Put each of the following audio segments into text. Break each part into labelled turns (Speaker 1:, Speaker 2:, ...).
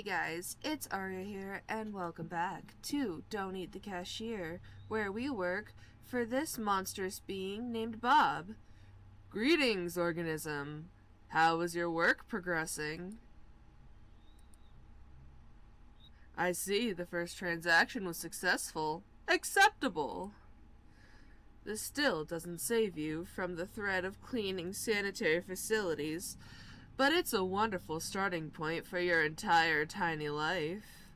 Speaker 1: Hey guys, it's Arya here, and welcome back to Don't Eat the Cashier, where we work for this monstrous being named Bob. Greetings, organism. How is your work progressing? I see the first transaction was successful. Acceptable. This still doesn't save you from the threat of cleaning sanitary facilities, but it's a wonderful starting point for your entire tiny life.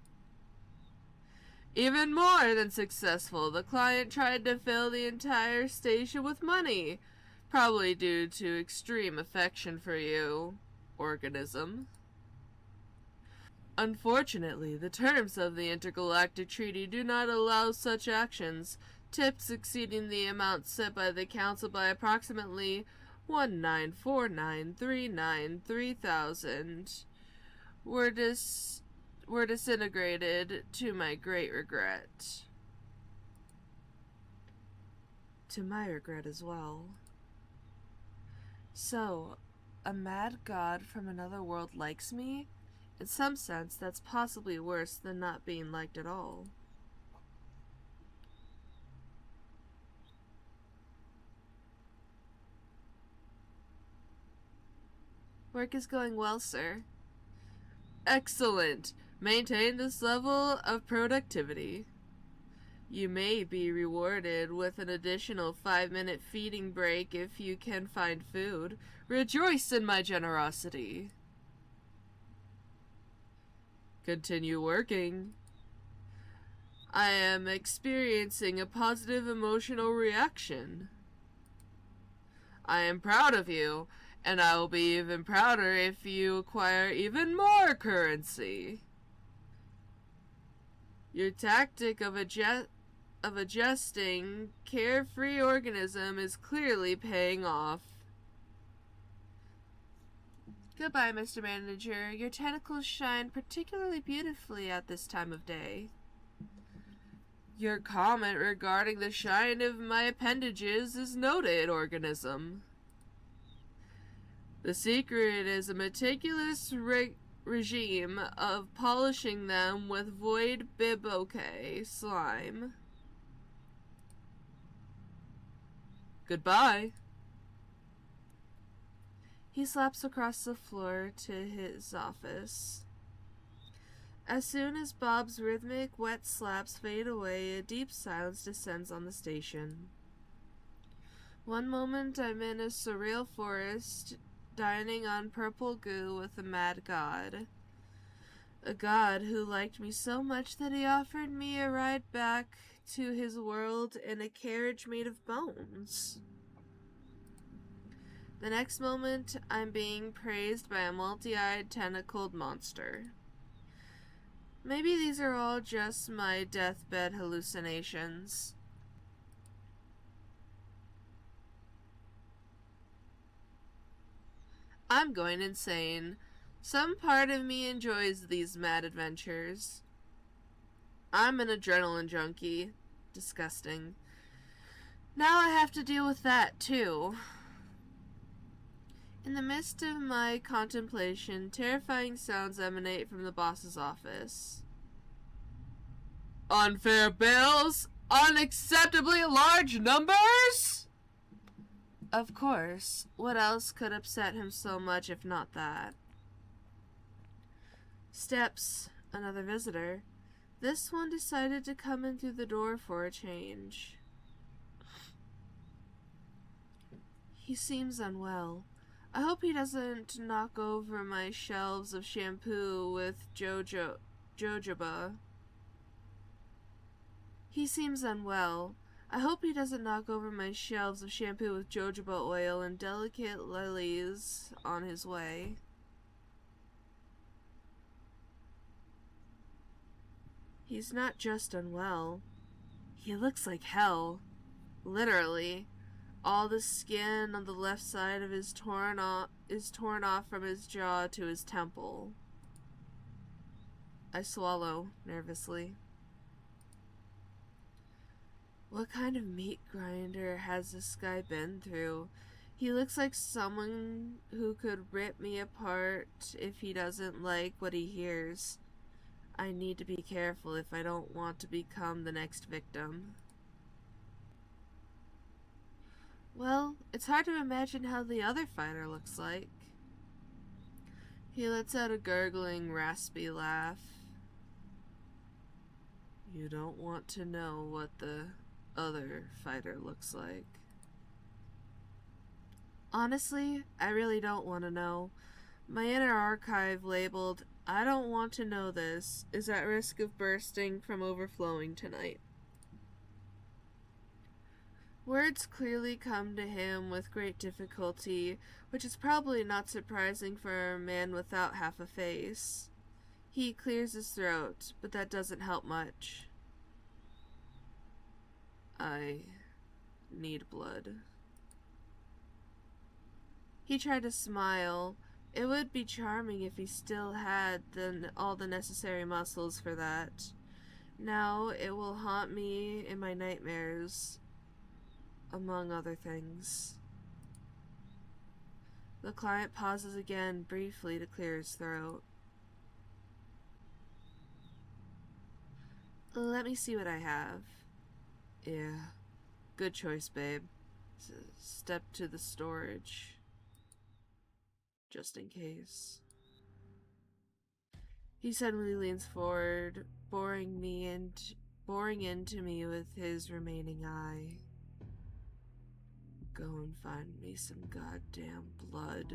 Speaker 1: Even more than successful, the client tried to fill the entire station with money, probably due to extreme affection for you, organism. Unfortunately, the terms of the Intergalactic Treaty do not allow such actions, tips exceeding the amount set by the Council by approximately 1,949,399,3,000 were disintegrated to my great regret. To my regret as well. So, a mad god from another world likes me? In some sense, that's possibly worse than not being liked at all. Work is going well, sir. Excellent! Maintain this level of productivity. You may be rewarded with an additional 5-minute feeding break if you can find food. Rejoice in my generosity. Continue working. I am experiencing a positive emotional reaction. I am proud of you, and I will be even prouder if you acquire even more currency. Your tactic of adjusting carefree organism is clearly paying off. Goodbye, Mr. Manager. Your tentacles shine particularly beautifully at this time of day. Your comment regarding the shine of my appendages is noted, organism. The secret is a meticulous regime of polishing them with void biboke slime. Goodbye. He slaps across the floor to his office. As soon as Bob's rhythmic, wet slaps fade away, a deep silence descends on the station. One moment I'm in a surreal forest, dining on purple goo with a mad god. A god who liked me so much that he offered me a ride back to his world in a carriage made of bones. The next moment, I'm being praised by a multi-eyed, tentacled monster. Maybe these are all just my deathbed hallucinations. I'm going insane. Some part of me enjoys these mad adventures. I'm an adrenaline junkie. Disgusting. Now I have to deal with that, too. In the midst of my contemplation, terrifying sounds emanate from the boss's office. Unfair bills? Unacceptably large numbers? Of course. What else could upset him so much if not that? Steps. Another visitor. This one decided to come in through the door for a change. He seems unwell. I hope he doesn't knock over my shelves of shampoo with jojoba. He seems unwell. I hope he doesn't knock over my shelves of shampoo with jojoba oil and delicate lilies on his way. He's not just unwell. He looks like hell. Literally. All the skin on the left side of his torn off from his jaw to his temple. I swallow nervously. What kind of meat grinder has this guy been through? He looks like someone who could rip me apart if he doesn't like what he hears. I need to be careful if I don't want to become the next victim. Well, it's hard to imagine how the other fighter looks like. He lets out a gurgling, raspy laugh. You don't want to know what the other fighter looks like. Honestly, I really don't want to know. My inner archive labeled, I don't want to know this, is at risk of bursting from overflowing tonight. Words clearly come to him with great difficulty, which is probably not surprising for a man without half a face. He clears his throat, but that doesn't help much. I need blood. He tried to smile. It would be charming if he still had all the necessary muscles for that. Now it will haunt me in my nightmares, among other things. The client pauses again briefly to clear his throat. Let me see what I have. Yeah, good choice, babe. Step to the storage. Just in case. He suddenly leans forward, boring into me with his remaining eye. Go and find me some goddamn blood.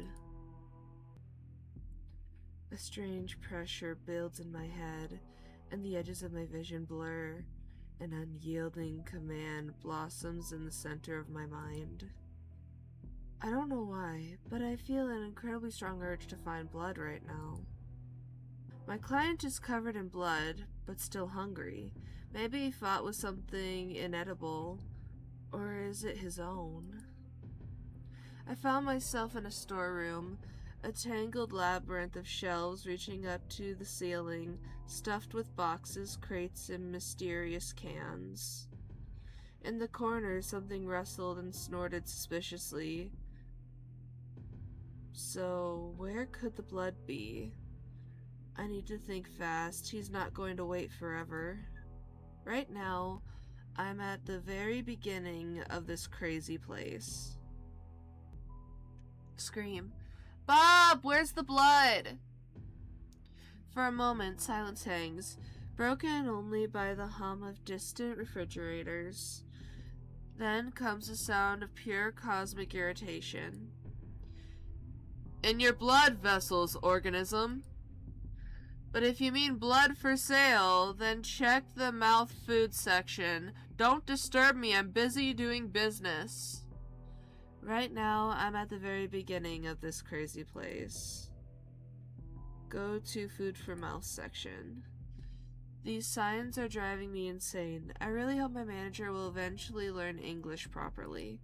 Speaker 1: A strange pressure builds in my head, and the edges of my vision blur. An unyielding command blossoms in the center of my mind. I don't know why, but I feel an incredibly strong urge to find blood right now. My client is covered in blood, but still hungry. Maybe he fought with something inedible, or is it his own? I found myself in a storeroom, a tangled labyrinth of shelves reaching up to the ceiling, stuffed with boxes, crates, and mysterious cans. In the corner, something rustled and snorted suspiciously. So, where could the blood be? I need to think fast. He's not going to wait forever. Right now, I'm at the very beginning of this crazy place. Scream. Bob, where's the blood? For a moment, silence hangs, broken only by the hum of distant refrigerators. Then comes a sound of pure cosmic irritation. In your blood vessels, organism. But if you mean blood for sale, then check the mouth food section. Don't disturb me, I'm busy doing business. Right now, I'm at the very beginning of this crazy place. Go to food for mouth section. These signs are driving me insane. I really hope my manager will eventually learn English properly.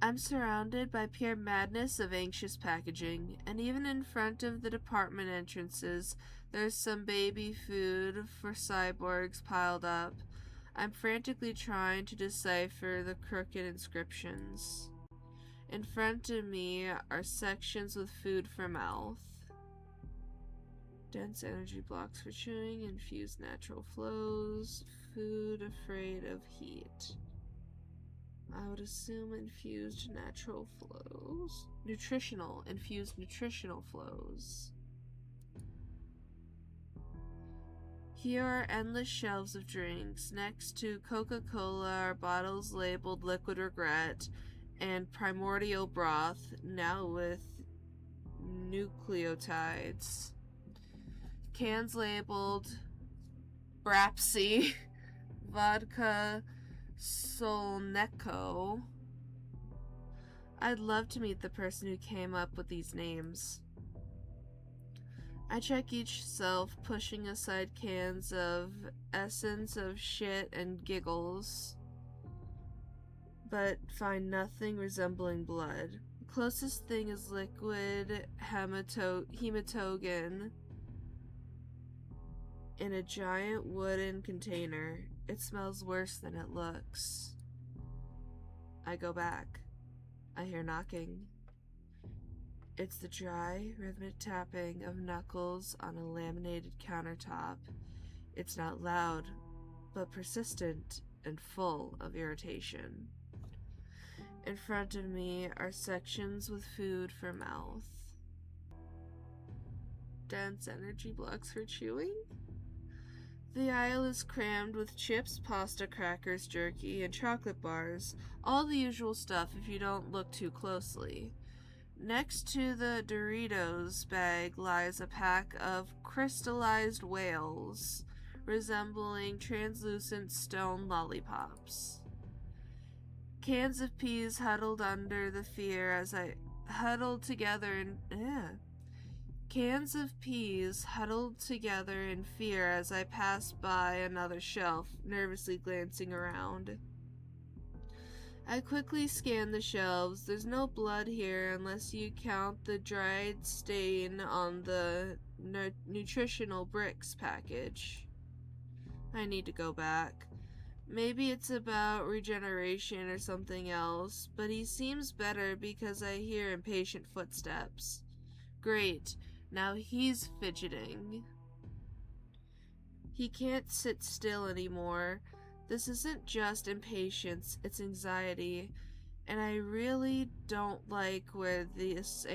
Speaker 1: I'm surrounded by pure madness of anxious packaging, and even in front of the department entrances, there's some baby food for cyborgs piled up. I'm frantically trying to decipher the crooked inscriptions. In front of me are sections with food for mouth. Dense energy blocks for chewing, infused natural flows, food afraid of heat. I would assume infused natural flows. Infused nutritional flows. Here are endless shelves of drinks. Next to Coca-Cola are bottles labeled Liquid Regret and Primordial Broth, now with nucleotides. Cans labeled Brapsy, Vodka Solneko. I'd love to meet the person who came up with these names. I check each shelf, pushing aside cans of essence of shit and giggles, but find nothing resembling blood. The closest thing is liquid hematogen in a giant wooden container. It smells worse than it looks. I go back. I hear knocking. It's the dry, rhythmic tapping of knuckles on a laminated countertop. It's not loud, but persistent and full of irritation. In front of me are sections with food for mouth. Dense energy blocks for chewing? The aisle is crammed with chips, pasta, crackers, jerky, and chocolate bars. All the usual stuff if you don't look too closely. Next to the Doritos bag lies a pack of crystallized whales, resembling translucent stone lollipops. Cans of peas huddled under the fear as I huddled together in Cans of peas huddled together in fear as I passed by another shelf, nervously glancing around. I quickly scanned the shelves. There's no blood here unless you count the dried stain on the nutritional bricks package. I need to go back. Maybe it's about regeneration or something else, but he seems better because I hear impatient footsteps. Great, now he's fidgeting. He can't sit still anymore. This isn't just impatience, it's anxiety, and I really don't like where this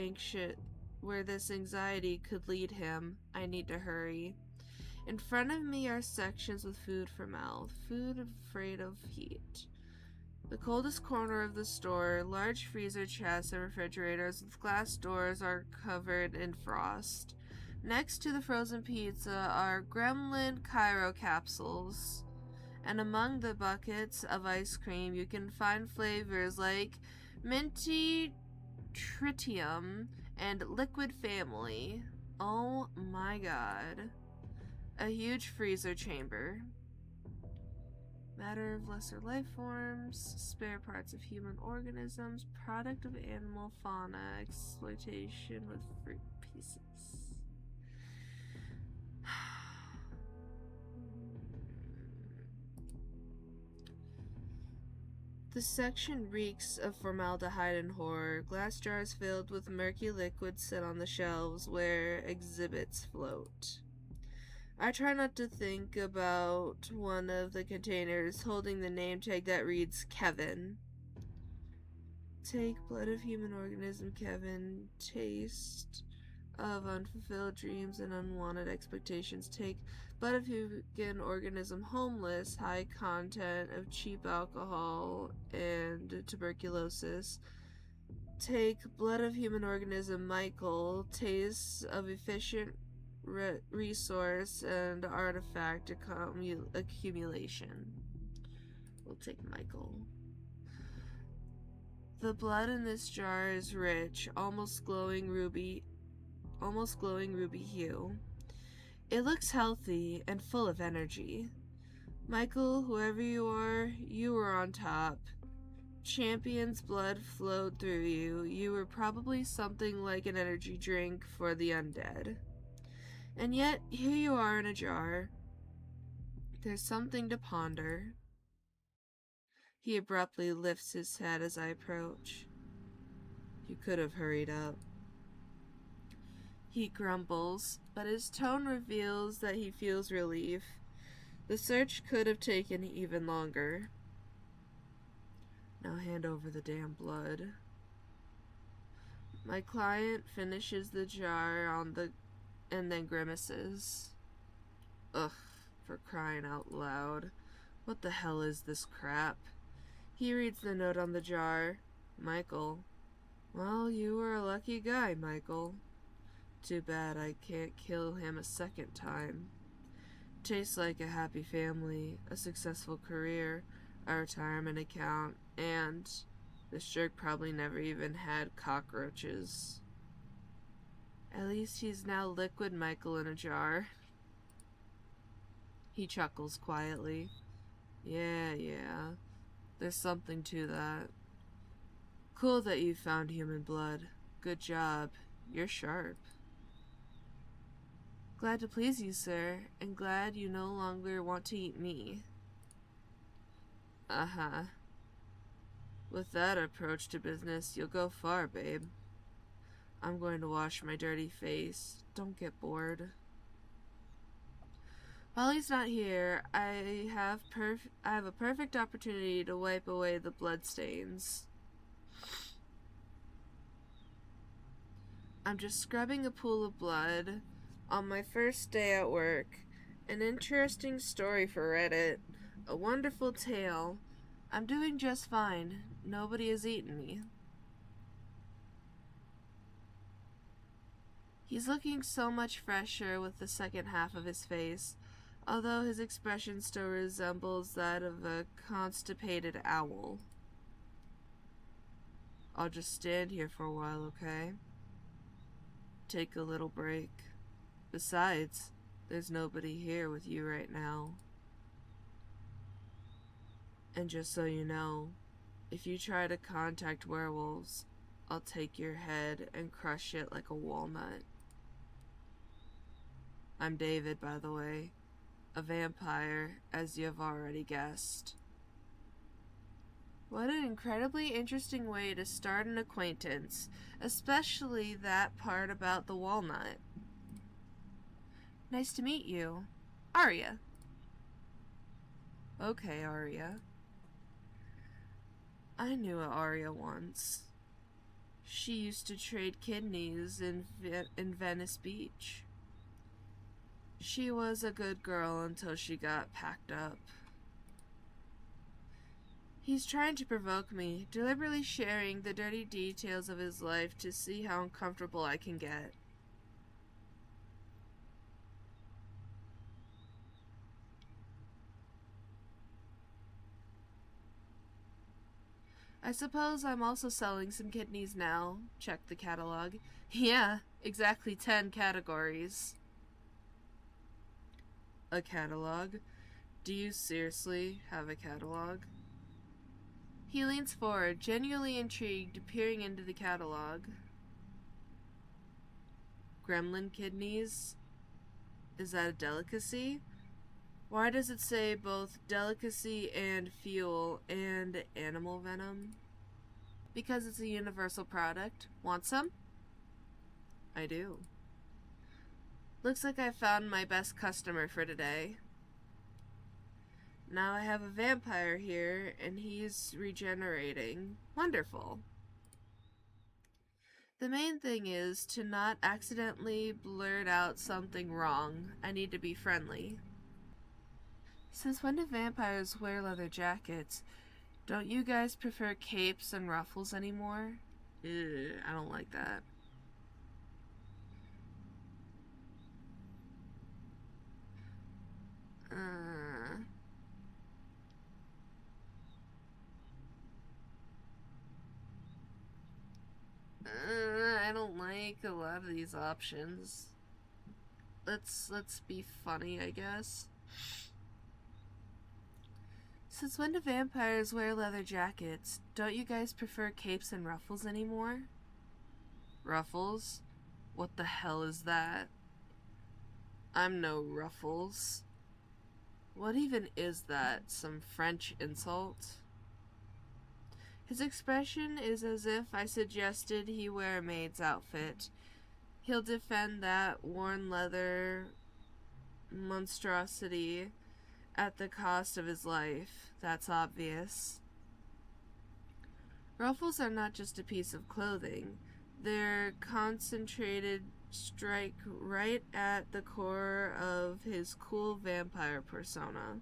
Speaker 1: anxiety could lead him. I need to hurry. In front of me are sections with food for mouth, food afraid of heat. The coldest corner of the store, large freezer chests and refrigerators with glass doors are covered in frost. Next to the frozen pizza are Gremlin Cairo capsules, and among the buckets of ice cream you can find flavors like Minty Tritium and Liquid Family. Oh my god. A huge freezer chamber. Matter of lesser life forms, spare parts of human organisms, product of animal fauna, exploitation with fruit pieces. The section reeks of formaldehyde and horror. Glass jars filled with murky liquid sit on the shelves where exhibits float. I try not to think about one of the containers holding the name tag that reads Kevin. Take blood of human organism, Kevin. Taste of unfulfilled dreams and unwanted expectations. Take blood of human organism, homeless, high content of cheap alcohol and tuberculosis. Take blood of human organism, Michael. Taste of efficient resource and artifact accumulation. We'll take Michael. The blood in this jar is rich, almost glowing ruby hue. It looks healthy and full of energy. Michael, whoever you were on top. Champion's blood flowed through you. You were probably something like an energy drink for the undead. And yet, here you are in a jar. There's something to ponder. He abruptly lifts his head as I approach. You could have hurried up. He grumbles, but his tone reveals that he feels relief. The search could have taken even longer. Now hand over the damn blood. My client finishes the jar and then grimaces. Ugh, for crying out loud. What the hell is this crap? He reads the note on the jar. Michael. Well, you were a lucky guy, Michael. Too bad I can't kill him a second time. Tastes like a happy family, a successful career, a retirement account, and this jerk probably never even had cockroaches. At least he's now liquid Michael in a jar. He chuckles quietly. Yeah. There's something to that. Cool that you found human blood. Good job. You're sharp. Glad to please you, sir, and glad you no longer want to eat me. Uh-huh. With that approach to business, you'll go far, babe. I'm going to wash my dirty face. Don't get bored. While he's not here, I have a perfect opportunity to wipe away the bloodstains. I'm just scrubbing a pool of blood on my first day at work. An interesting story for Reddit. A wonderful tale. I'm doing just fine. Nobody has eaten me. He's looking so much fresher with the second half of his face, although his expression still resembles that of a constipated owl. I'll just stand here for a while, okay? Take a little break. Besides, there's nobody here with you right now. And just so you know, if you try to contact werewolves, I'll take your head and crush it like a walnut. I'm David, by the way. A vampire, as you've already guessed. What an incredibly interesting way to start an acquaintance, especially that part about the walnut. Nice to meet you. Arya. Okay, Arya. I knew Arya once. She used to trade kidneys in Venice Beach. She was a good girl until she got packed up. He's trying to provoke me, deliberately sharing the dirty details of his life to see how uncomfortable I can get. I suppose I'm also selling some kidneys now. Check the catalog. Yeah, exactly 10 categories. A catalog? Do you seriously have a catalog? He leans forward, genuinely intrigued, peering into the catalog. Gremlin kidneys? Is that a delicacy? Why does it say both delicacy and fuel and animal venom? Because it's a universal product. Want some? I do. Looks like I found my best customer for today. Now I have a vampire here, and he's regenerating. Wonderful. The main thing is to not accidentally blurt out something wrong. I need to be friendly. Since when do vampires wear leather jackets? Don't you guys prefer capes and ruffles anymore? Ugh, I don't like that. I don't like a lot of these options. Let's be funny, I guess. Since when do vampires wear leather jackets? Don't you guys prefer capes and ruffles anymore? Ruffles? What the hell is that? I'm no Ruffles. What even is that? Some French insult? His expression is as if I suggested he wear a maid's outfit. He'll defend that worn leather monstrosity at the cost of his life. That's obvious. Ruffles are not just a piece of clothing. They're concentrated strike right at the core of his cool vampire persona.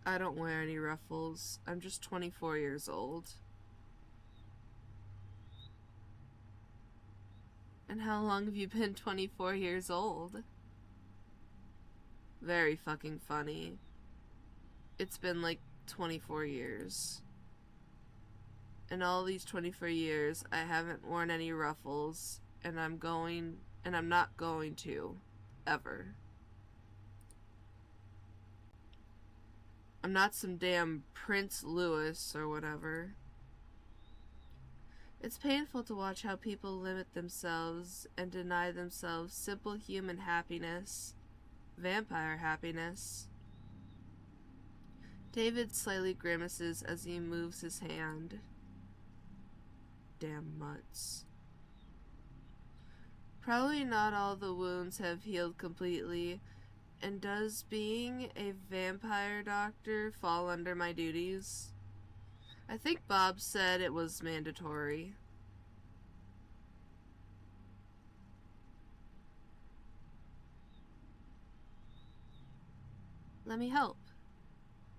Speaker 1: I don't wear any ruffles. I'm just 24 years old. And how long have you been 24 years old? Very fucking funny. It's been like 24 years. In all these 24 years, I haven't worn any ruffles, and I'm not going to, ever. I'm not some damn Prince Louis or whatever. It's painful to watch how people limit themselves and deny themselves simple human happiness, vampire happiness. David slightly grimaces as he moves his hand. Damn mutts. Probably not all the wounds have healed completely, and does being a vampire doctor fall under my duties? I think Bob said it was mandatory. Let me help.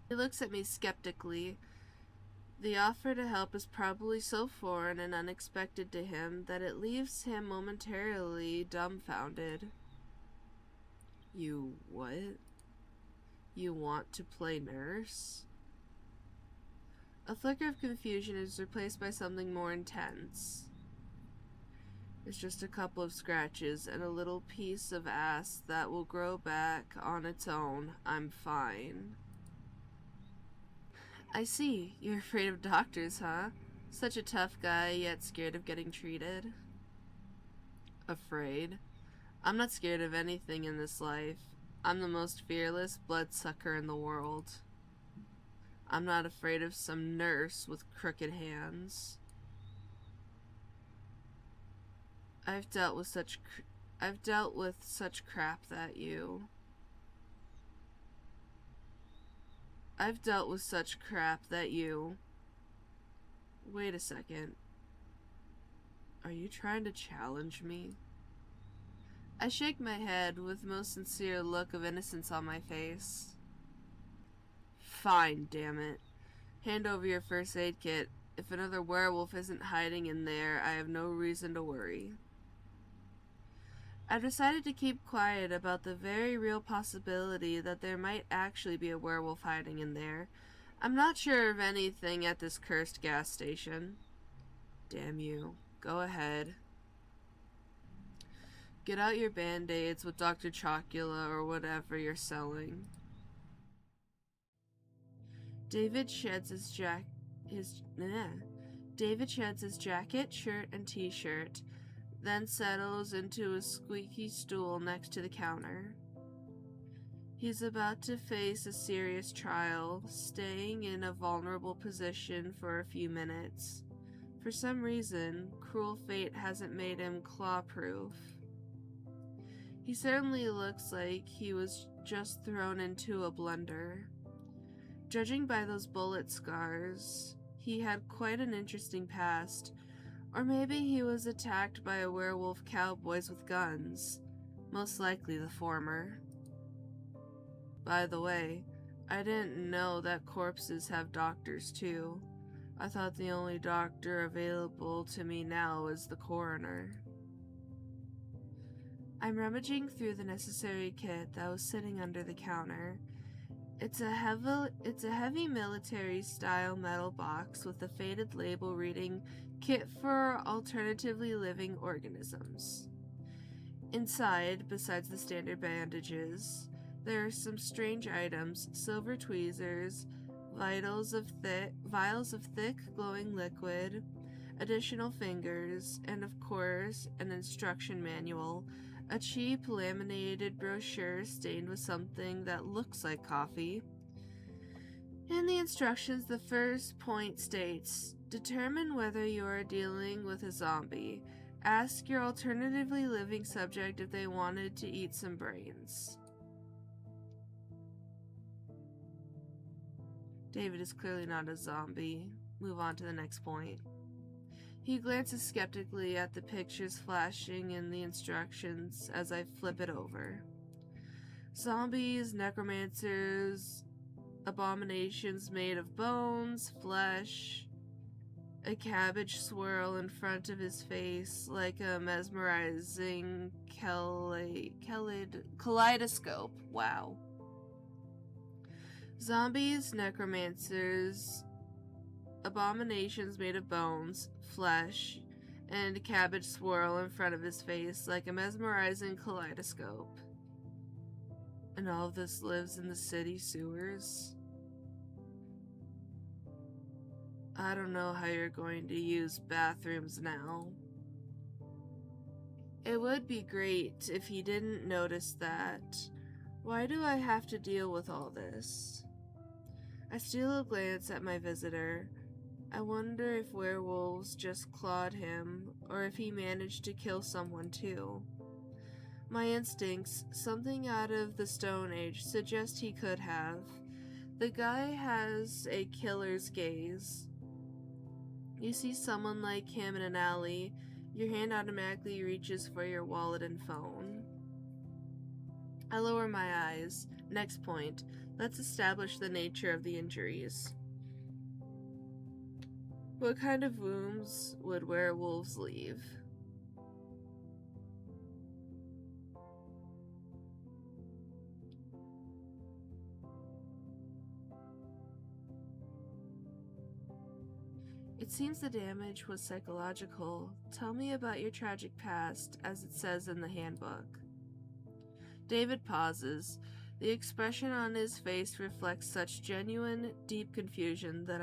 Speaker 1: He looks at me skeptically. The offer to help is probably so foreign and unexpected to him that it leaves him momentarily dumbfounded. You what? You want to play nurse? A flicker of confusion is replaced by something more intense. It's just a couple of scratches and a little piece of ass that will grow back on its own. I'm fine. I see. You're afraid of doctors, huh? Such a tough guy, yet scared of getting treated. Afraid? I'm not scared of anything in this life. I'm the most fearless bloodsucker in the world. I'm not afraid of some nurse with crooked hands. I've dealt with such crap that you. Wait a second. Are you trying to challenge me? I shake my head with the most sincere look of innocence on my face. Fine, damn it. Hand over your first aid kit. If another werewolf isn't hiding in there, I have no reason to worry. I've decided to keep quiet about the very real possibility that there might actually be a werewolf hiding in there. I'm not sure of anything at this cursed gas station. Damn you. Go ahead. Get out your band-aids with Dr. Chocula or whatever you're selling. David sheds his jacket, shirt, and t-shirt, then settles into a squeaky stool next to the counter. He's about to face a serious trial, staying in a vulnerable position for a few minutes. For some reason, cruel fate hasn't made him claw-proof. He certainly looks like he was just thrown into a blender. Judging by those bullet scars, he had quite an interesting past. Or maybe he was attacked by a werewolf cowboys with guns. Most likely the former. By the way, I didn't know that corpses have doctors too. I thought the only doctor available to me now is the coroner. I'm rummaging through the necessary kit that was sitting under the counter. It's a heavy military-style metal box with a faded label reading, Kit for Alternatively Living Organisms. Inside, besides the standard bandages, there are some strange items, silver tweezers, vials of thick, glowing liquid, additional fingers, and of course, an instruction manual, a cheap laminated brochure stained with something that looks like coffee. In the instructions, the first point states, determine whether you are dealing with a zombie. Ask your alternatively living subject if they wanted to eat some brains. David is clearly not a zombie. Move on to the next point. He glances skeptically at the pictures flashing in the instructions as I flip it over. Zombies, necromancers, abominations made of bones, flesh, a cabbage swirl in front of his face like a mesmerizing kaleidoscope. Wow. Zombies, necromancers, abominations made of bones, flesh, and a cabbage swirl in front of his face like a mesmerizing kaleidoscope. And all of this lives in the city sewers? I don't know how you're going to use bathrooms now. It would be great if he didn't notice that. Why do I have to deal with all this? I steal a glance at my visitor. I wonder if werewolves just clawed him, or if he managed to kill someone too. My instincts, something out of the Stone Age, suggest he could have. The guy has a killer's gaze. You see someone like him in an alley, your hand automatically reaches for your wallet and phone. I lower my eyes. Next point. Let's establish the nature of the injuries. What kind of wounds would werewolves leave? It seems the damage was psychological. Tell me about your tragic past, as it says in the handbook. David pauses. The expression on his face reflects such genuine, deep confusion that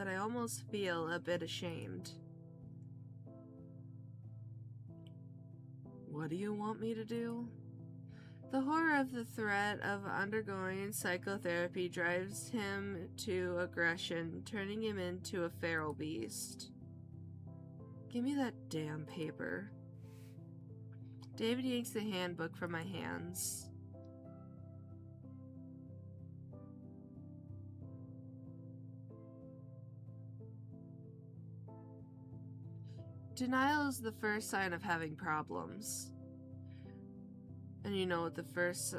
Speaker 1: I almost feel a bit ashamed. What do you want me to do? The horror of the threat of undergoing psychotherapy drives him to aggression, turning him into a feral beast. Give me that damn paper. David yanks the handbook from my hands. Denial is the first sign of having problems. And you know what the first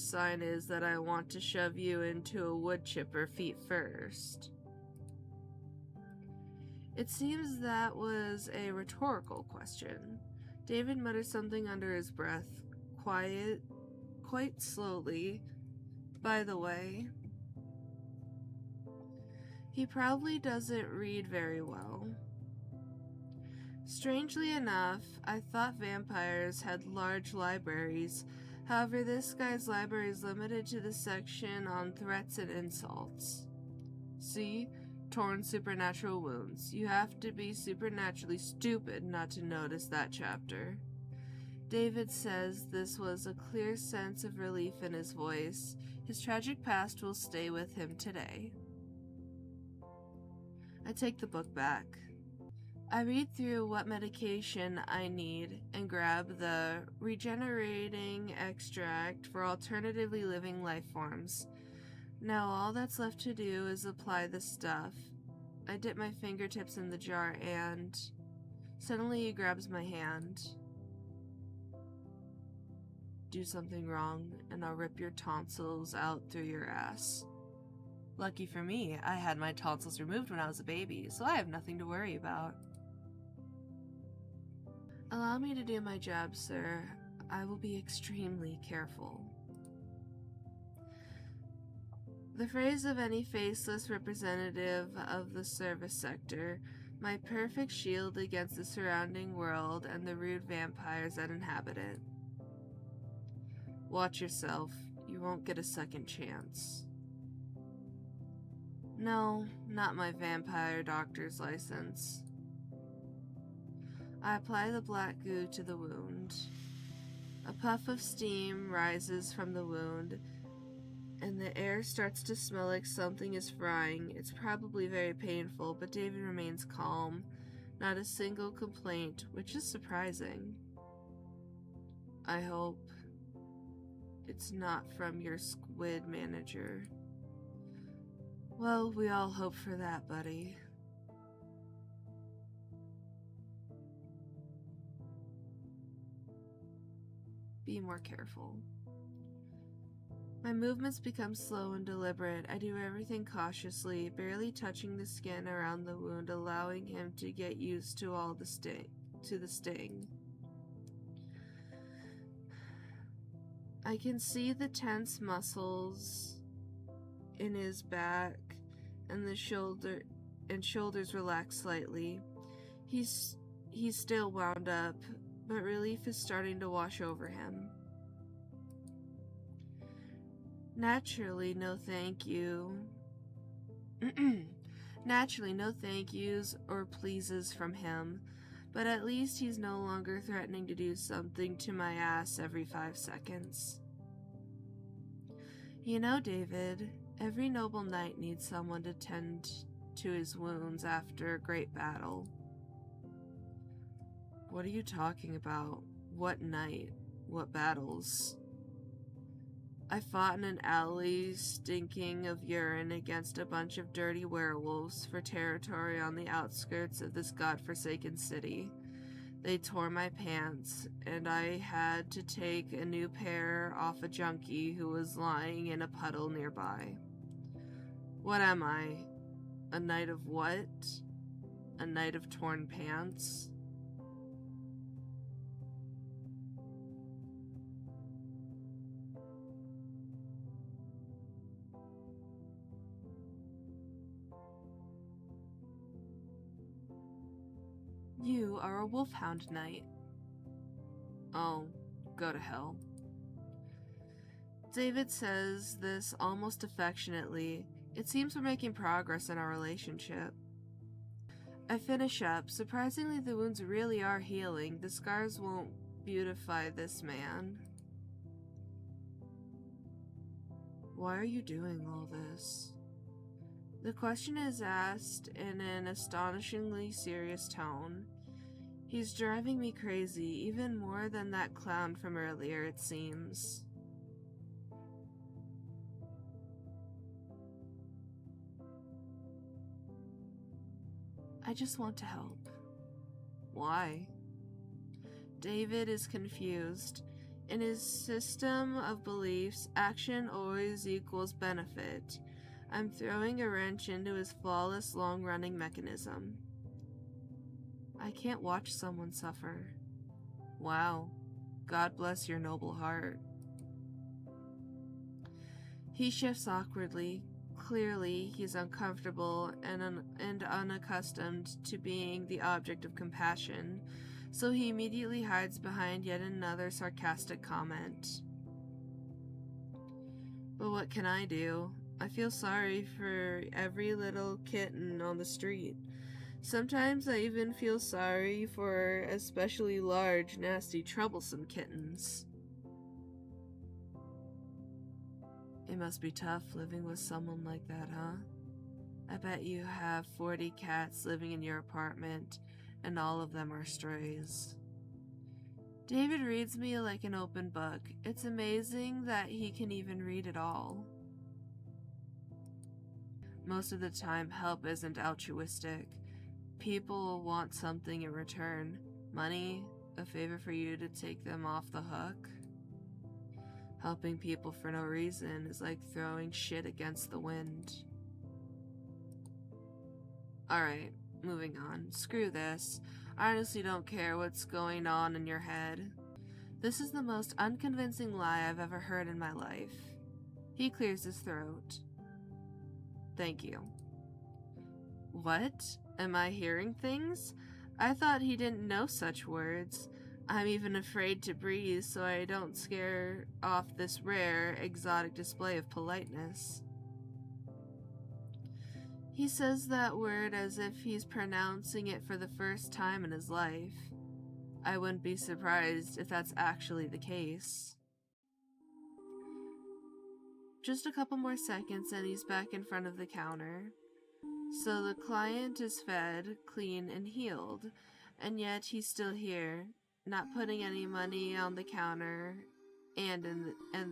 Speaker 1: sign is, that I want to shove you into a wood chipper feet first. It seems that was a rhetorical question. David muttered something under his breath, quite slowly. By the way, he probably doesn't read very well. Strangely enough, I thought vampires had large libraries. However, this guy's library is limited to the section on threats and insults. See? Torn supernatural wounds. You have to be supernaturally stupid not to notice that chapter. David says this was a clear sense of relief in his voice. His tragic past will stay with him today. I take the book back. I read through what medication I need and grab the regenerating extract for alternatively living life forms. Now all that's left to do is apply the stuff. I dip my fingertips in the jar and suddenly he grabs my hand. Do something wrong and I'll rip your tonsils out through your ass. Lucky for me, I had my tonsils removed when I was a baby, so I have nothing to worry about. Allow me to do my job, sir. I will be extremely careful. The phrase of any faceless representative of the service sector, my perfect shield against the surrounding world and the rude vampires that inhabit it. Watch yourself. You won't get a second chance. No, not my vampire doctor's license. I apply the black goo to the wound. A puff of steam rises from the wound, and the air starts to smell like something is frying. It's probably very painful, but David remains calm. Not a single complaint, which is surprising. I hope it's not from your squid manager. Well, we all hope for that, buddy. Be more careful. My movements become slow and deliberate. I do everything cautiously, barely touching the skin around the wound, allowing him to get used to the sting. I can see the tense muscles in his back and the shoulders relax slightly. He's still wound up, but relief is starting to wash over him. Naturally, no thank you. Naturally, no thank yous or pleases from him, but at least he's no longer threatening to do something to my ass every 5 seconds. You know, David, Every noble knight needs someone to tend to his wounds after a great battle. What are you talking about? What knight? What battles? I fought in an alley stinking of urine against a bunch of dirty werewolves for territory on the outskirts of this godforsaken city. They tore my pants, and I had to take a new pair off a junkie who was lying in a puddle nearby. What am I? A knight of what? A knight of torn pants? You are a wolfhound knight. Oh, go to hell. David says this almost affectionately. It seems we're making progress in our relationship. I finish up. Surprisingly, the wounds really are healing. The scars won't beautify this man. Why are you doing all this? The question is asked in an astonishingly serious tone. He's driving me crazy, even more than that clown from earlier, it seems. I just want to help. Why? David is confused. In his system of beliefs, action always equals benefit. I'm throwing a wrench into his flawless, long-running mechanism. I can't watch someone suffer. Wow. God bless your noble heart. He shifts awkwardly. Clearly, he's uncomfortable and unaccustomed to being the object of compassion, so he immediately hides behind yet another sarcastic comment. But what can I do? I feel sorry for every little kitten on the street. Sometimes I even feel sorry for especially large, nasty, troublesome kittens. It must be tough living with someone like that, huh? I bet you have 40 cats living in your apartment, and all of them are strays. David reads me like an open book. It's amazing that he can even read at all. Most of the time, help isn't altruistic. People want something in return. Money, a favor for you to take them off the hook. Helping people for no reason is like throwing shit against the wind. Alright, moving on. Screw this. I honestly don't care what's going on in your head. This is the most unconvincing lie I've ever heard in my life. He clears his throat. Thank you. What? Am I hearing things? I thought he didn't know such words. I'm even afraid to breathe so I don't scare off this rare, exotic display of politeness. He says that word as if he's pronouncing it for the first time in his life. I wouldn't be surprised if that's actually the case. Just a couple more seconds and he's back in front of the counter. So the client is fed, clean, and healed, and yet he's still here, not putting any money on the counter, and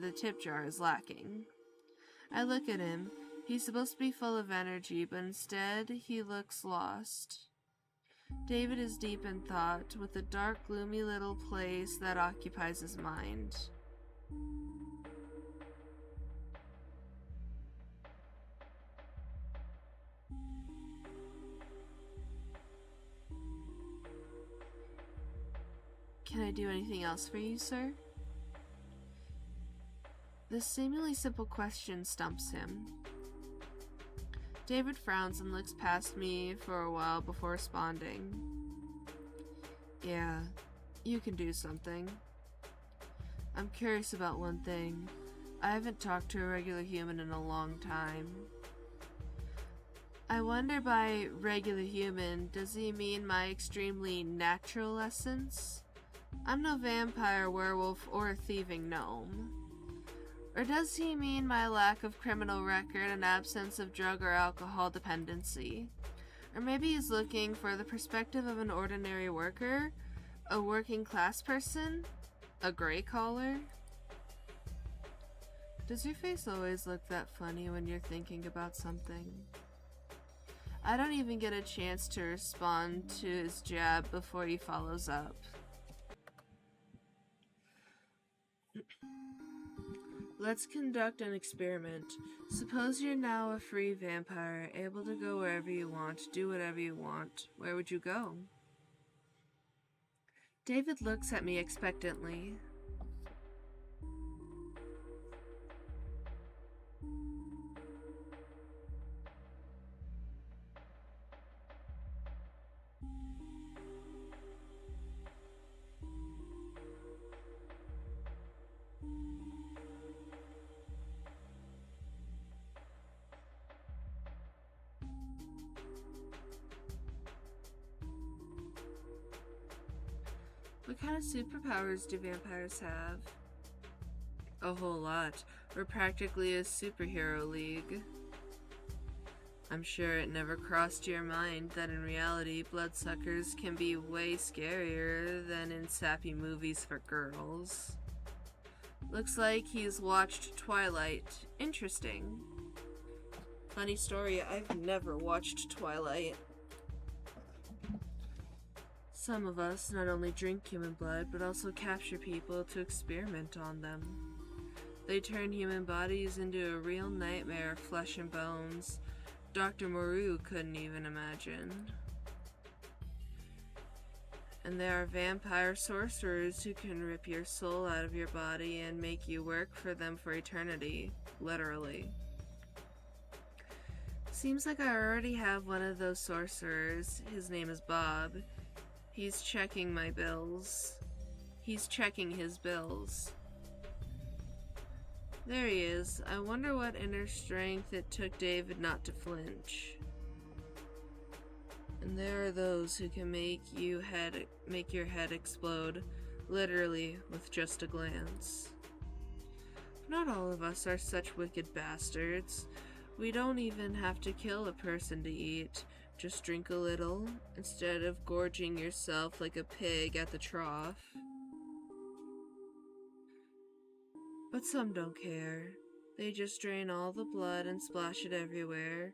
Speaker 1: the tip jar is lacking. I look at him. He's supposed to be full of energy, but instead he looks lost. David is deep in thought, with a dark, gloomy little place that occupies his mind. Can I do anything else for you, sir? This seemingly simple question stumps him. David frowns and looks past me for a while before responding. Yeah, you can do something. I'm curious about one thing. I haven't talked to a regular human in a long time. I wonder by regular human, does he mean my extremely natural essence? I'm no vampire, werewolf, or a thieving gnome. Or does he mean my lack of criminal record and absence of drug or alcohol dependency? Or maybe he's looking for the perspective of an ordinary worker, a working class person, a gray collar? Does your face always look that funny when you're thinking about something? I don't even get a chance to respond to his jab before he follows up. Let's conduct an experiment. Suppose you're now a free vampire, able to go wherever you want, do whatever you want. Where would you go? David looks at me expectantly. What kind of superpowers do vampires have? A whole lot. We're practically a superhero league. I'm sure it never crossed your mind that in reality, bloodsuckers can be way scarier than in sappy movies for girls. Looks like he's watched Twilight. Interesting. Funny story, I've never watched Twilight. Some of us not only drink human blood, but also capture people to experiment on them. They turn human bodies into a real nightmare of flesh and bones. Dr. Moreau couldn't even imagine. And there are vampire sorcerers who can rip your soul out of your body and make you work for them for eternity, literally. Seems like I already have one of those sorcerers. His name is Bob. He's checking my bills. He's checking his bills. There he is. I wonder what inner strength it took David not to flinch. And there are those who can make your head explode, literally with just a glance. Not all of us are such wicked bastards. We don't even have to kill a person to eat. Just drink a little, instead of gorging yourself like a pig at the trough. But some don't care. They just drain all the blood and splash it everywhere.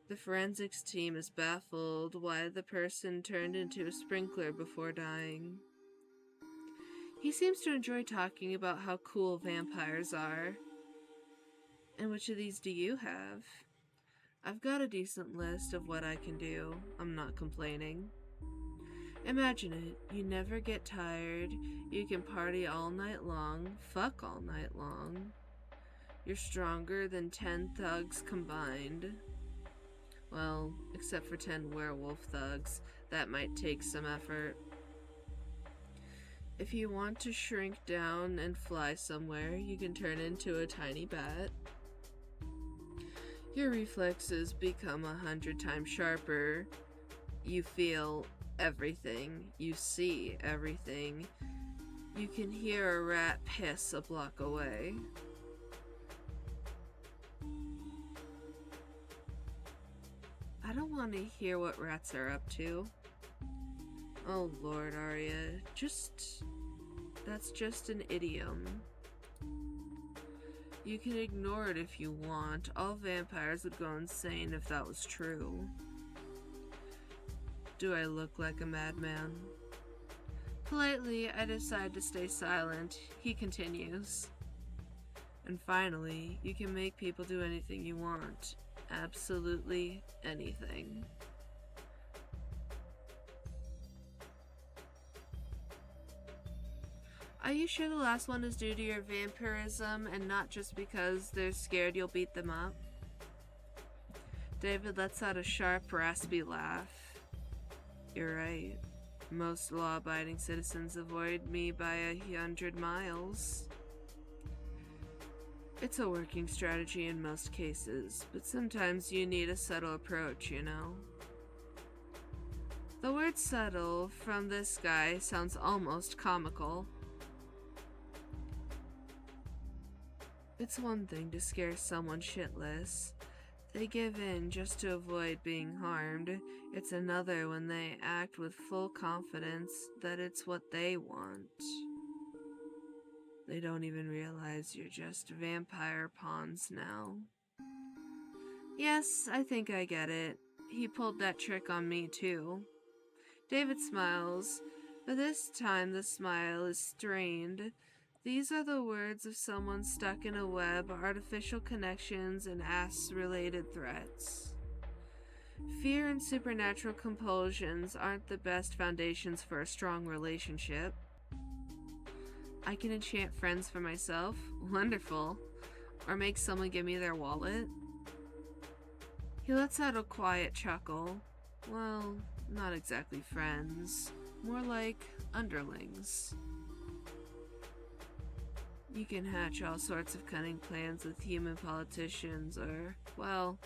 Speaker 1: The forensics team is baffled why the person turned into a sprinkler before dying. He seems to enjoy talking about how cool vampires are. And which of these do you have? I've got a decent list of what I can do. I'm not complaining. Imagine it. You never get tired. You can party all night long. Fuck all night long. You're stronger than 10 thugs combined. Well, except for 10 werewolf thugs. That might take some effort. If you want to shrink down and fly somewhere, you can turn into a tiny bat. Your reflexes become 100 times sharper. You feel everything. You see everything. You can hear a rat piss a block away. I don't want to hear what rats are up to. Oh Lord, Arya. That's just an idiom. You can ignore it if you want. All vampires would go insane if that was true. Do I look like a madman? Politely, I decide to stay silent. He continues. And finally, you can make people do anything you want. Absolutely anything. Are you sure the last one is due to your vampirism and not just because they're scared you'll beat them up? David lets out a sharp, raspy laugh. You're right. Most law-abiding citizens avoid me by 100 miles. It's a working strategy in most cases, but sometimes you need a subtle approach, you know? The word subtle from this guy sounds almost comical. It's one thing to scare someone shitless. They give in just to avoid being harmed. It's another when they act with full confidence that it's what they want. They don't even realize you're just vampire pawns now. Yes, I think I get it. He pulled that trick on me too. David smiles, but this time the smile is strained. These are the words of someone stuck in a web, artificial connections, and ass-related threats. Fear and supernatural compulsions aren't the best foundations for a strong relationship. I can enchant friends for myself. Wonderful. Or make someone give me their wallet. He lets out a quiet chuckle. Well, not exactly friends. More like underlings. You can hatch all sorts of cunning plans with human politicians or, well,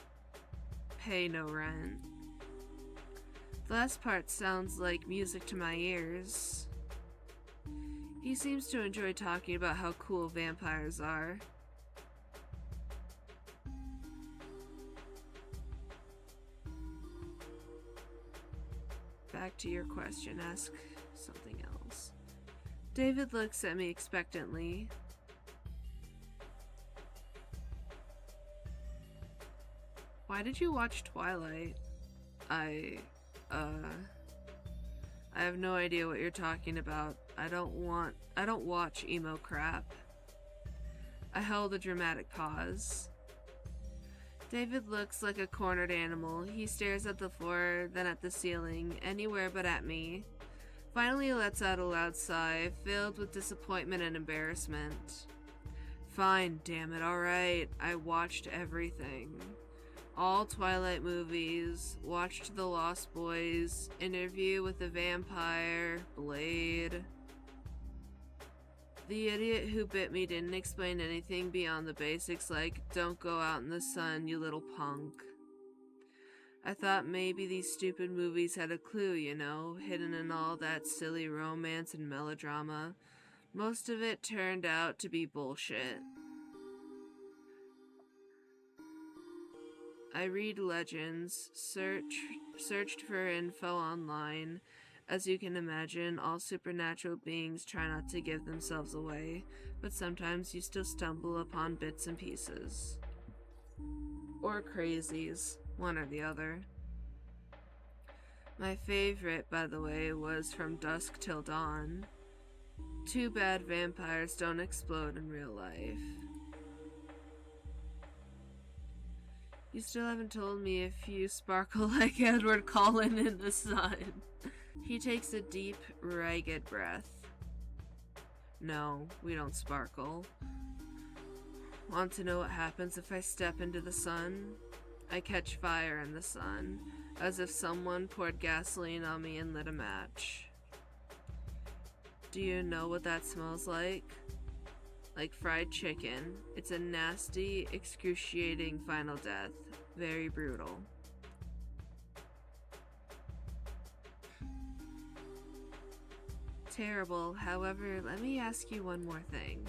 Speaker 1: pay no rent. The last part sounds like music to my ears. He seems to enjoy talking about how cool vampires are. Back to your question, ask something else. David looks at me expectantly. Why did you watch Twilight? I have no idea what you're talking about. I don't watch emo crap. I held a dramatic pause. David looks like a cornered animal. He stares at the floor, then at the ceiling, anywhere but at me. Finally, he lets out a loud sigh, filled with disappointment and embarrassment. Fine, damn it, alright. I watched everything. All Twilight movies, watched The Lost Boys, Interview with the Vampire, Blade. The idiot who bit me didn't explain anything beyond the basics like, don't go out in the sun, you little punk. I thought maybe these stupid movies had a clue, you know, hidden in all that silly romance and melodrama. Most of it turned out to be bullshit. I read legends, searched for info online. As you can imagine, all supernatural beings try not to give themselves away, but sometimes you still stumble upon bits and pieces. Or crazies, one or the other. My favorite, by the way, was From Dusk Till Dawn. Too bad vampires don't explode in real life. You still haven't told me if you sparkle like Edward Cullen in the sun. He takes a deep, ragged breath. No, we don't sparkle. Want to know what happens if I step into the sun? I catch fire in the sun, as if someone poured gasoline on me and lit a match. Do you know what that smells like? Like fried chicken. It's a nasty, excruciating final death. Very brutal. Terrible. However, let me ask you one more thing.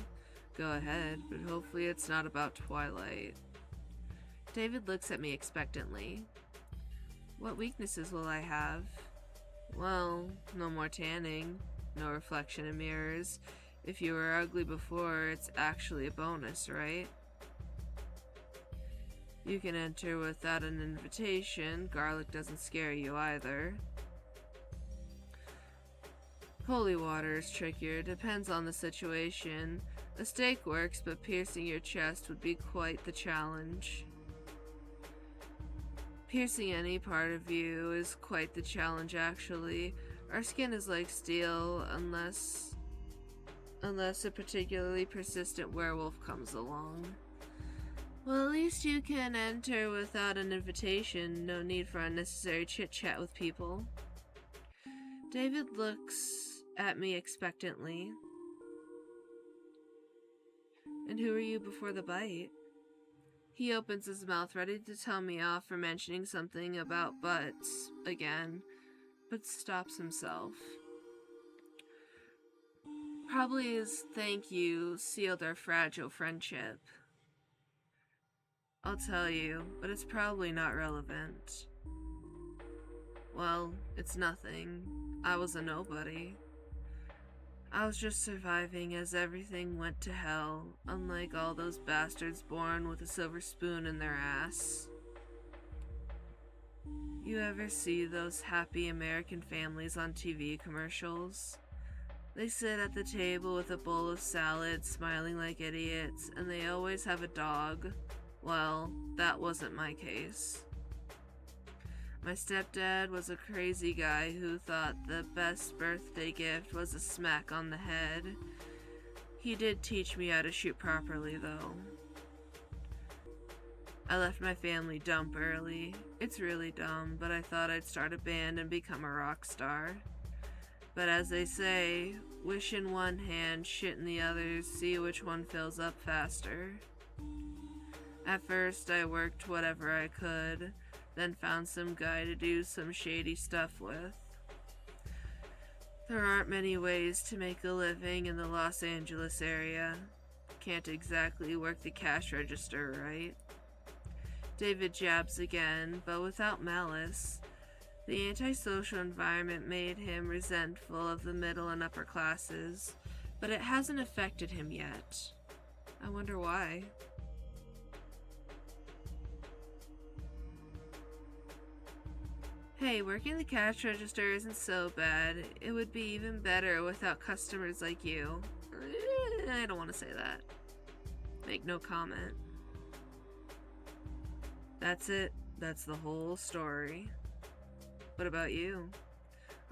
Speaker 1: Go ahead, but hopefully it's not about Twilight. David looks at me expectantly. What weaknesses will I have? Well, no more tanning, no reflection in mirrors. If you were ugly before, it's actually a bonus, right? You can enter without an invitation. Garlic doesn't scare you either. Holy water is trickier, depends on the situation. A stake works, but piercing your chest would be quite the challenge. Piercing any part of you is quite the challenge, actually. Our skin is like steel, unless a particularly persistent werewolf comes along. Well, at least you can enter without an invitation. No need for unnecessary chit-chat with people. David looks at me expectantly. And who are you before the bite? He opens his mouth, ready to tell me off for mentioning something about butts again, but stops himself. Probably his thank you sealed our fragile friendship. I'll tell you, but it's probably not relevant. Well, it's nothing. I was a nobody. I was just surviving as everything went to hell, unlike all those bastards born with a silver spoon in their ass. You ever see those happy American families on TV commercials? They sit at the table with a bowl of salad, smiling like idiots, and they always have a dog. Well, that wasn't my case. My stepdad was a crazy guy who thought the best birthday gift was a smack on the head. He did teach me how to shoot properly, though. I left my family dumb early. It's really dumb, but I thought I'd start a band and become a rock star. But as they say, wish in one hand, shit in the other, see which one fills up faster. At first, I worked whatever I could, then found some guy to do some shady stuff with. There aren't many ways to make a living in the Los Angeles area. Can't exactly work the cash register, right? David jabs again, but without malice. The antisocial environment made him resentful of the middle and upper classes, but it hasn't affected him yet. I wonder why. Hey, working the cash register isn't so bad. It would be even better without customers like you. I don't want to say that. Make no comment. That's it. That's the whole story. What about you?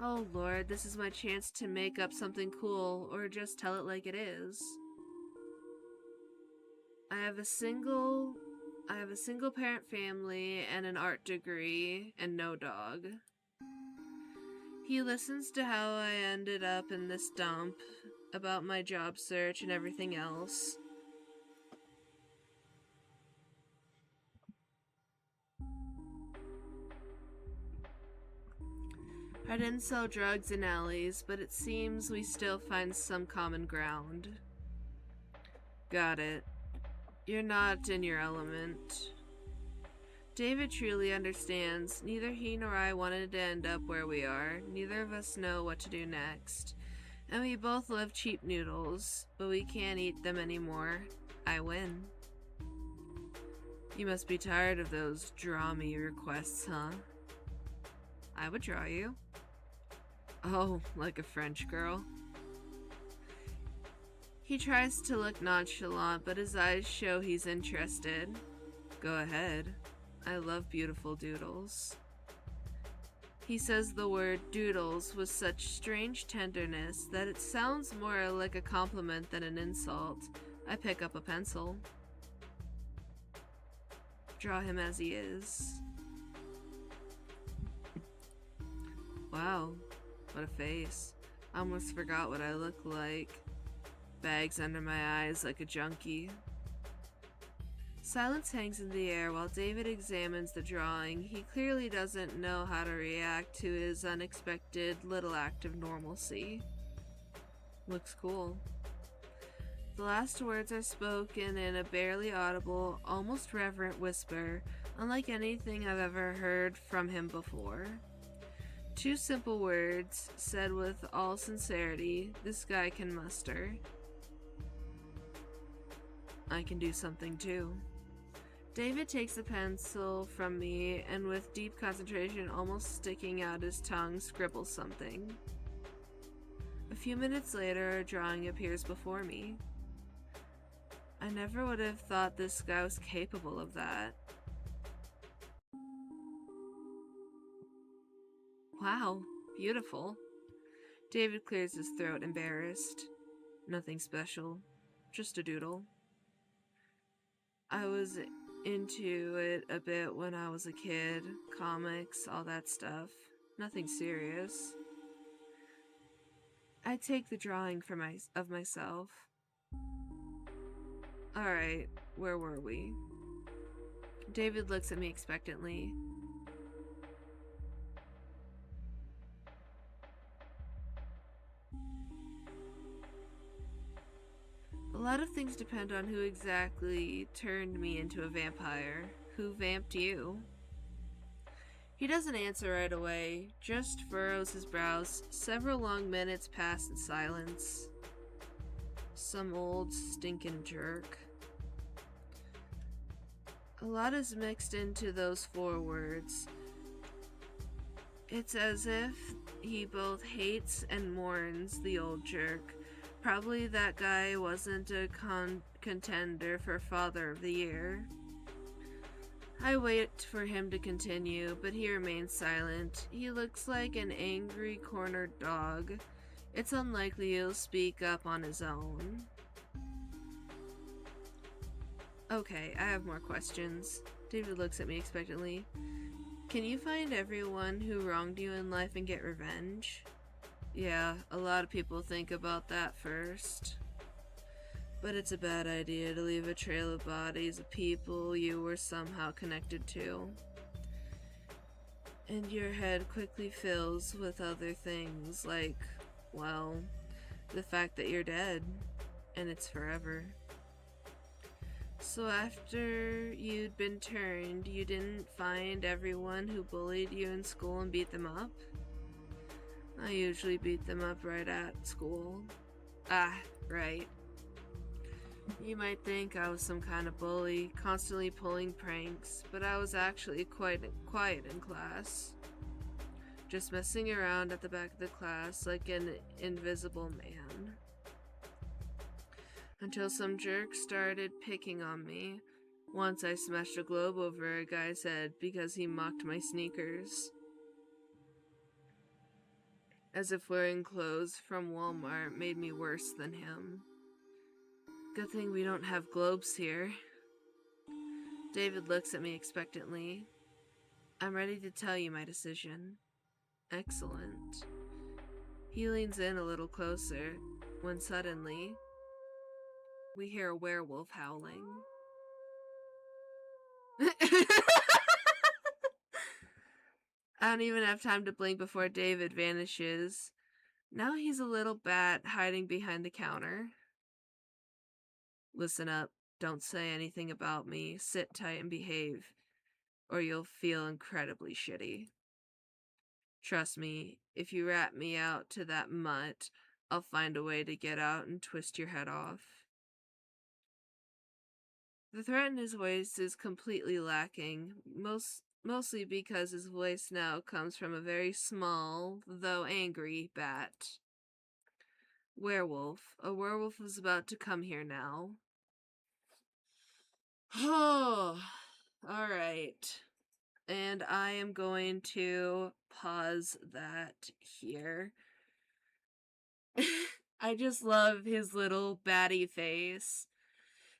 Speaker 1: Oh Lord, this is my chance to make up something cool, or just tell it like it is. I have a single parent family and an art degree and no dog. He listens to how I ended up in this dump, about my job search and everything else. I didn't sell drugs in alleys, but it seems we still find some common ground. Got it. You're not in your element. David truly understands. Neither he nor I wanted to end up where we are. Neither of us know what to do next. And we both love cheap noodles, but we can't eat them anymore. I win. You must be tired of those draw me requests, huh? I would draw you. Oh, like a French girl. He tries to look nonchalant, but his eyes show he's interested. Go ahead. I love beautiful doodles. He says the word doodles with such strange tenderness that it sounds more like a compliment than an insult. I pick up a pencil. Draw him as he is. Wow, what a face. I almost forgot what I look like. Bags under my eyes like a junkie. Silence hangs in the air while David examines the drawing. He clearly doesn't know how to react to his unexpected little act of normalcy. Looks cool. The last words are spoken in a barely audible, almost reverent whisper, unlike anything I've ever heard from him before. Two simple words, said with all sincerity, this guy can muster. I can do something too. David takes the pencil from me and with deep concentration almost sticking out his tongue scribbles something. A few minutes later, a drawing appears before me. I never would have thought this guy was capable of that. Wow, beautiful. David clears his throat, embarrassed. Nothing special, just a doodle. I was into it a bit when I was a kid, comics, all that stuff. Nothing serious. I take the drawing of myself. Alright, where were we? David looks at me expectantly. The lot of things depend on who exactly turned me into a vampire. Who vamped you? He doesn't answer right away, just furrows his brows. Several long minutes pass in silence. Some old stinking jerk. A lot is mixed into those 4 words. It's as if he both hates and mourns the old jerk. Probably that guy wasn't a contender for Father of the Year. I wait for him to continue, but he remains silent. He looks like an angry cornered dog. It's unlikely he'll speak up on his own. Okay, I have more questions. David looks at me expectantly. Can you find everyone who wronged you in life and get revenge? Yeah, a lot of people think about that first. But it's a bad idea to leave a trail of bodies of people you were somehow connected to. And your head quickly fills with other things like, well, the fact that you're dead, and it's forever. So after you'd been turned, you didn't find everyone who bullied you in school and beat them up? I usually beat them up right at school. Ah, right. You might think I was some kind of bully, constantly pulling pranks, but I was actually quite quiet in class. Just messing around at the back of the class like an invisible man. Until some jerk started picking on me. Once I smashed a globe over a guy's head because he mocked my sneakers. As if wearing clothes from Walmart made me worse than him. Good thing we don't have globes here. David looks at me expectantly. I'm ready to tell you my decision. Excellent. He leans in a little closer, when suddenly, we hear a werewolf howling. I don't even have time to blink before David vanishes. Now he's a little bat hiding behind the counter. Listen up. Don't say anything about me. Sit tight and behave, or you'll feel incredibly shitty. Trust me, if you rat me out to that mutt, I'll find a way to get out and twist your head off. The threat in his voice is completely lacking, mostly because his voice now comes from a very small, though angry, bat. Werewolf. A werewolf is about to come here now. Oh, alright. And I am going to pause that here. I just love his little batty face.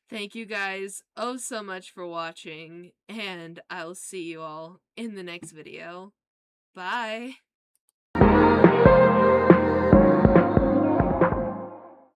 Speaker 1: Thank you guys oh so much for watching, and I'll see you all in the next video. Bye!